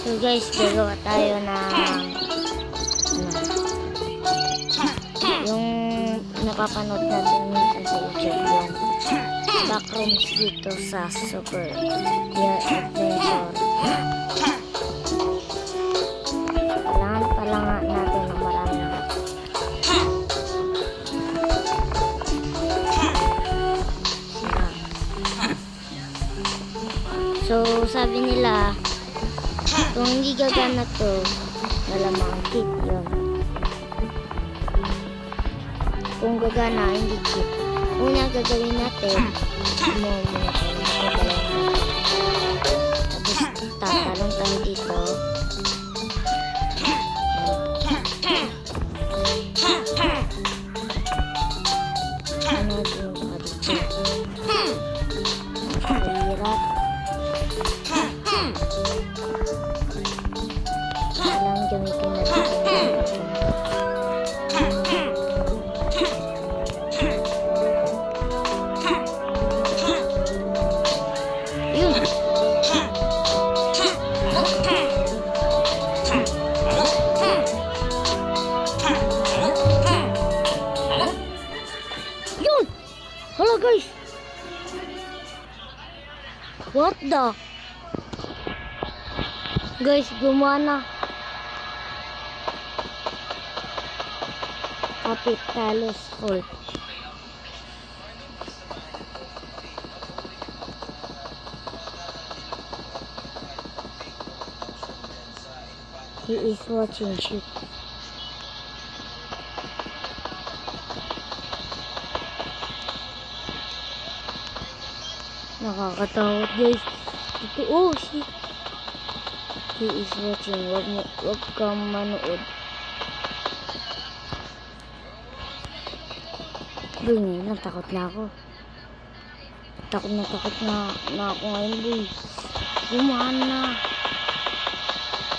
So guys, gagawa tayo ng yung napapanood natin minsan sa YouTube, yung backrooms dito sa Super Year Adventure. Kailangan pala nga natin ng marami. So sabi nila, kung hindi gagana to, malamang kit yun. Kung gagana, hindi kit. Una gagawin natin, muna tayo nakagalaw natin. Tapos tatalong tayo dito. Ano yung ka dito? Hirap. Alam gamitin natin. Yun! Hello guys! What the? Guys, gumana. Capitalis Hall. He is watching shoot. Nakakatakot guys. Ito, oh shit. He is watching. Wag kang manood. Boy, ngayon lang takot na ako. Takot na ako ngayon, boy. Gumana.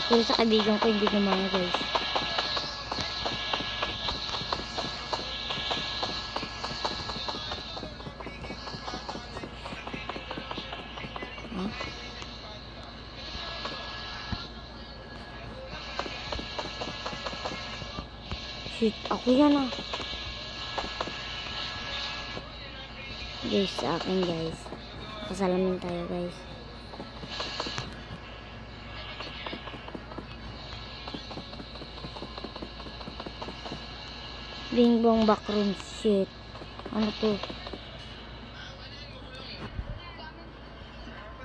Pero sa kaibigan ko hindi gumana guys. Huh? Shit, ako yan ah. Guys, sa akin guys. Pasalamin tayo guys. Bing bong backroom shit. Ano to?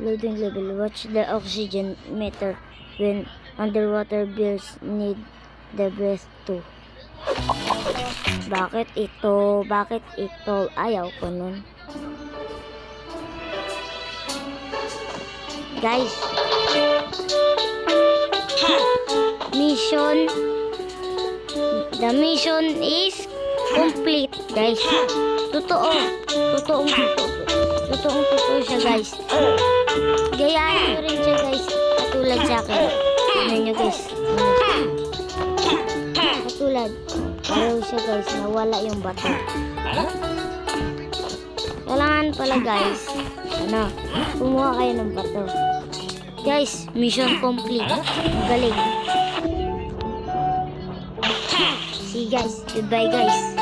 Loading level. Watch the oxygen meter when underwater bills need the breath too. Bakit ito? Bakit ito? Ayaw ko nun. Guys. Mission. The mission is complete, guys. Totoong siya, guys. Gayahin nyo rin siya, guys. Katulad sa akin. Tignan nyo, guys. Katulad. Pareho siya, guys. Nawala yung bato. Kailangan pala, guys. Kumuha kayo ng bato. Guys, mission complete. Galing. See you guys. Goodbye guys.